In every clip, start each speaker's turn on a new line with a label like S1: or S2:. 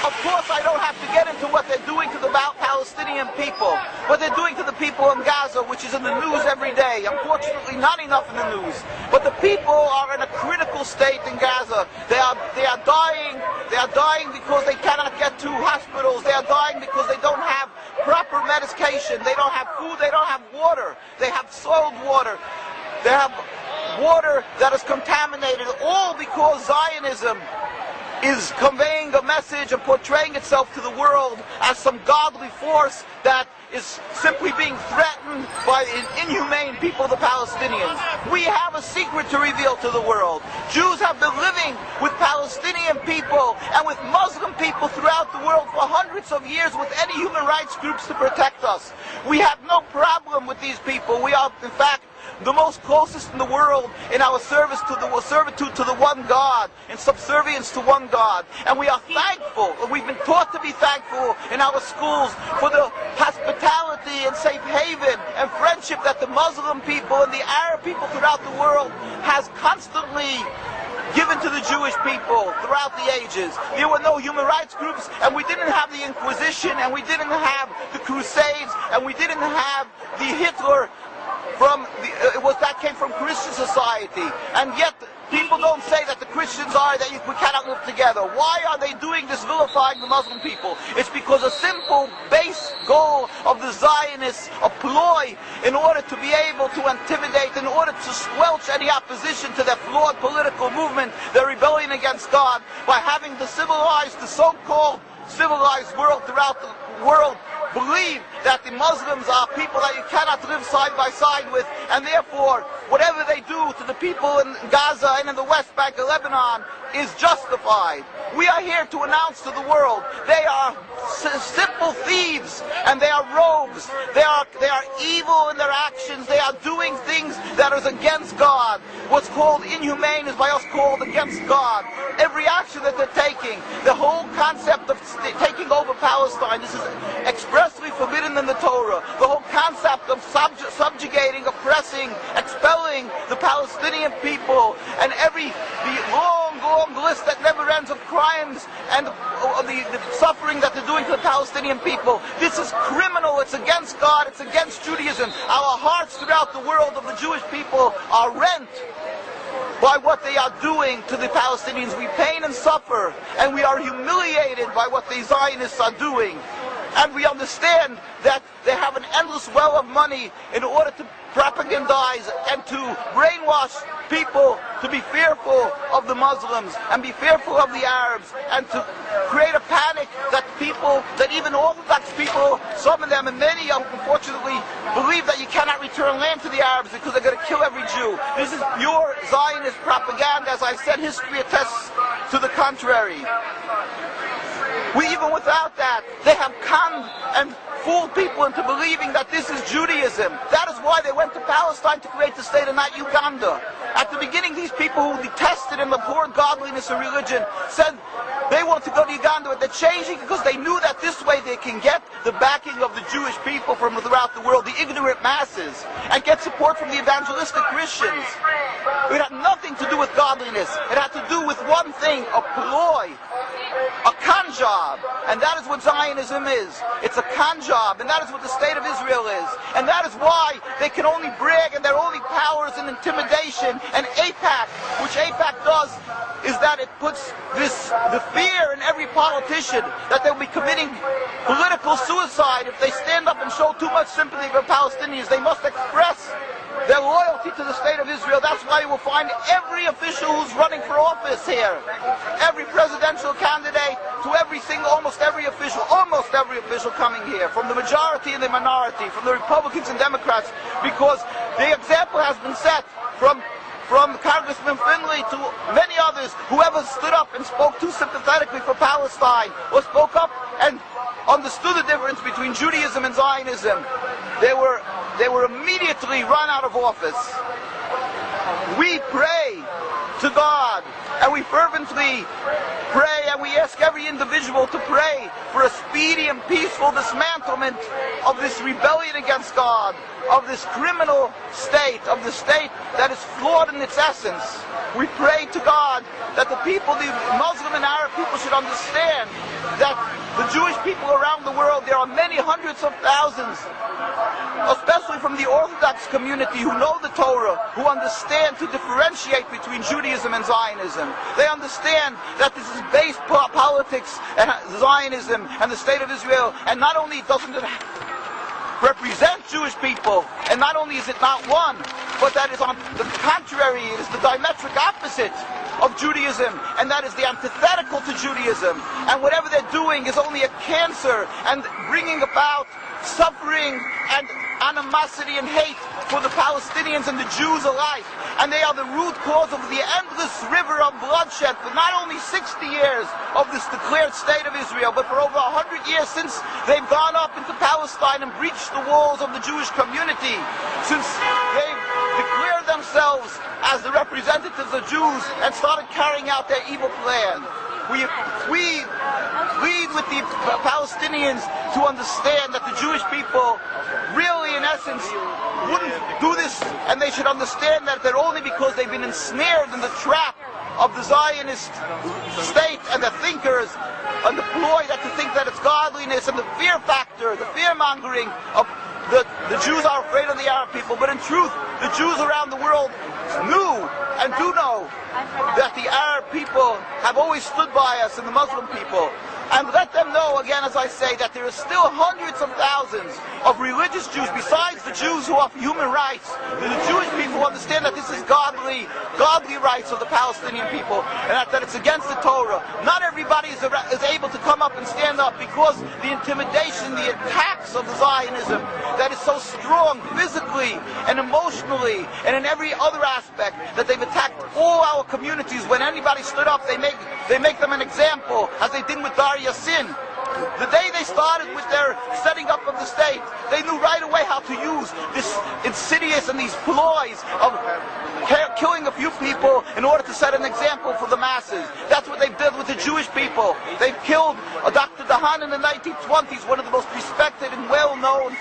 S1: Of course, I don't have to get into what they're doing to the Palestinian people, what they're doing to the people in Gaza, which is in the news every day. Unfortunately, not enough in the news. But the people are in a critical state in Gaza. They are dying. They are dying because they cannot get to hospitals. They are dying because they don't have proper medication. They don't have food. They don't have water. They have soiled water. They have water that is contaminated, all because Zionism is conveying a message and portraying itself to the world as some godly force that is simply being threatened by inhumane people, the Palestinians. We have a secret to reveal to the world. Jews have been living with Palestinian people and with Muslim people throughout the world for hundreds of years with any human rights groups to protect us. We have no problem with these people. We are, in fact, the most closest in the world in our servitude to the one God, in subservience to one God. And we are thankful, we've been taught to be thankful in our schools for the hospitality and safe haven and friendship that the Muslim people and the Arab people throughout the world has constantly given to the Jewish people throughout the ages. There were no human rights groups, and we didn't have the Inquisition, and we didn't have the Crusades, and we didn't have the Hitler that came from Christian society. And yet people don't say that the Christians we cannot live together. Why are they doing this, vilifying the Muslim people? It's because a simple base goal of the Zionists, a ploy in order to be able to intimidate, in order to squelch any opposition to their flawed political movement, their rebellion against God, by having the so-called civilized world throughout the world believe that the Muslims are people that you cannot live side by side with, and therefore whatever they do to the people in Gaza and in the West Bank of Lebanon is justified. We are here to announce to the world they are simple thieves and they are rogues. They are evil in their actions. They are doing things that is against God. What's called inhumane is by us called against God. Every action that they're taking, the whole concept of taking over Palestine, this is expressly forbidden in the Torah. The whole concept of subjugating, oppressing, expelling the Palestinian people, and the long list that never ends of crimes and the suffering that they're doing to the Palestinian people. This is criminal. It's against God. It's against Judaism. Our hearts throughout the world of the Jewish people are rent by what they are doing to the Palestinians. We pain and suffer, and we are humiliated by what the Zionists are doing. And we understand that they have an endless well of money in order to propagandize and to brainwash people to be fearful of the Muslims and be fearful of the Arabs, and to create a panic that even Orthodox people, some of them and many unfortunately, believe that you cannot return land to the Arabs because they're going to kill every Jew. This is pure Zionist propaganda. As I said, history attests to the contrary. Even without that, they have conned and fooled people into believing that this is Judaism. That is why they went to Palestine to create the state and not Uganda. At the beginning, these people who detested and abhorred godliness and religion said they want to go to Uganda, but they're changing because they knew that this way they can get the backing of the Jewish people from throughout the world, the ignorant masses, and get support from the evangelistic Christians. It had nothing to do with godliness. It had to do with one thing, a ploy, a con job. And that is what Zionism is. It's a con job, and that is what the state of Israel is. And that is why they can only brag, and their only power is in intimidation. And AIPAC, which AIPAC does, is that it puts the fear in every politician that they'll be committing political suicide if they stand up and show too much sympathy for Palestinians. They must express their loyalty to the state of Israel. That's why you will find every official who's running for office here, every presidential candidate to almost every official coming here, from the majority and the minority, from the Republicans and Democrats, because the example has been set from Congressman Finley to many others. Whoever stood up and spoke too sympathetically for Palestine, or spoke up and understood the difference between Judaism and Zionism, they were immediately run out of office. We pray to God, and we fervently pray, and we ask every individual to pray for a speedy and peaceful dismantlement of this rebellion against God, of this criminal state, of the state that is flawed in its essence. We pray to God that the people, the Muslim and Arab people, should understand that the Jewish people around the world, there are many hundreds of thousands, especially from the Orthodox community, who know the Torah, who understand to differentiate between Judaism and Zionism. They understand that this is base politics and Zionism and the state of Israel, and not only doesn't it represent Jewish people, and not only is it not one, but that is on the contrary, it is the diametric opposite of Judaism, and that is the antithetical to Judaism. And whatever they're doing is only a cancer and bringing about suffering and animosity and hate for the Palestinians and the Jews alike. And they are the root cause of the endless river of bloodshed for not only 60 years of this declared state of Israel, but for over 100 years since they've gone up into Palestine and breached the walls of the Jewish community, since they've declared themselves as the representatives of Jews and started carrying out their evil plan. We plead with the Palestinians to understand that the Jewish people really, in essence, wouldn't do this, and they should understand that they're only because they've been ensnared in the trap of the Zionist state and the thinkers and the ploy that to think that it's godliness and the fear factor, the fear-mongering of the Jews are afraid of the Arab people. But in truth, the Jews around the world knew and do know that the Arab people have always stood by us and the Muslim people. And let them know, again, as I say, that there are still hundreds of thousands of religious Jews, besides the Jews who offer human rights. The Jewish people understand that this is godly rights of the Palestinian people, and that it's against the Torah. Not everybody is able to come up and stand up because the intimidation, the attacks of the Zionism that is so strong physically and emotionally and in every other aspect, that they've attacked all our communities. When anybody stood up, they make them an example, as they did with Dar Yassin. The day they started with their setting up of the state, they knew right away how to use this insidious and these ploys of killing a few people in order to set an example for the masses. That's what they did with the Jewish people. They've killed Dr. Dahan in the 1920s, one of the most respected and well-known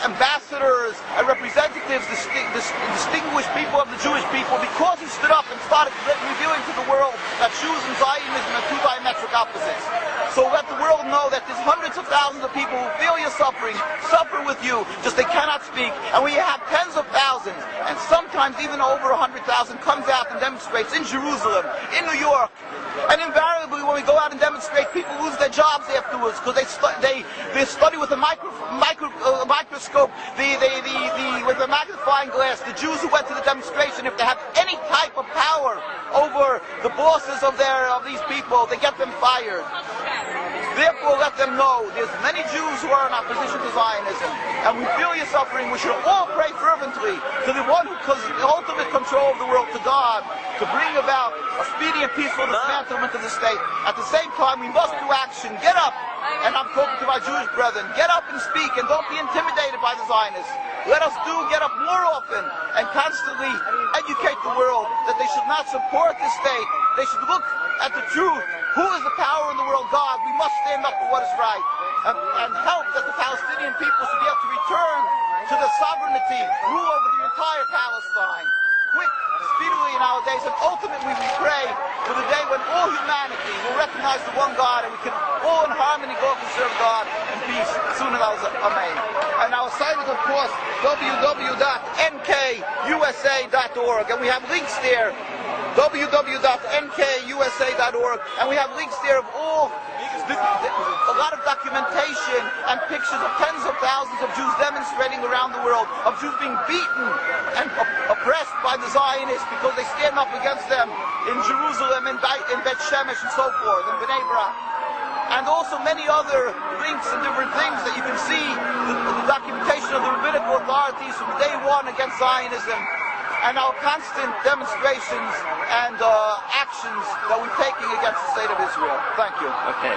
S1: ambassadors and representatives, distinguished people of the Jewish people, because he stood up and started revealing to the world that Jews and Zionism are two diametric opposites. So let the world know that there's hundreds of thousands of people who feel your suffering, suffer with you, just they cannot speak. And we have tens of thousands, and sometimes even over 100,000 comes out and demonstrates in Jerusalem, in New York. And invariably when we go out and demonstrate, people lose their jobs afterwards because they study with a microscope, with a magnifying glass. The Jews who went to the demonstration, if they have any type of power over the bosses of these people, they get them fired. Therefore, let them know there's many Jews who are in opposition to Zionism, and we feel your suffering. We should all pray fervently to the one who has the ultimate control of the world, to God, to bring about a speedy and peaceful dismantlement of the state. At the same time, we must do action. Get up, and I'm talking to my Jewish brethren, get up and speak, and don't be intimidated by the Zionists. Let us get up more often and constantly educate the world that they should not support this state. They should look at the truth. Who is the power in the world? God. We must stand up for what is right and help that the Palestinian people should be able to return to the sovereignty, rule over the entire Palestine. Quick, speedily in our days, and ultimately we pray for the day when all humanity will recognize the one God, and we can all in harmony go up and serve God in peace. Soon as Amen. And our site is, of course, www.nkusa.org, and we have links there, www.nkusa.org, and we have links there of a lot of documentation and pictures of tens of thousands of Jews demonstrating around the world, of Jews being beaten and oppressed by the Zionists because they stand up against them in Jerusalem, in Bet Shemesh, and so forth, in Bnei Brak. And also many other links and different things that you can see, the documentation of the rabbinical authorities from day one against Zionism, and our constant demonstrations and actions that we're taking against the state of Israel. Thank you.
S2: Okay.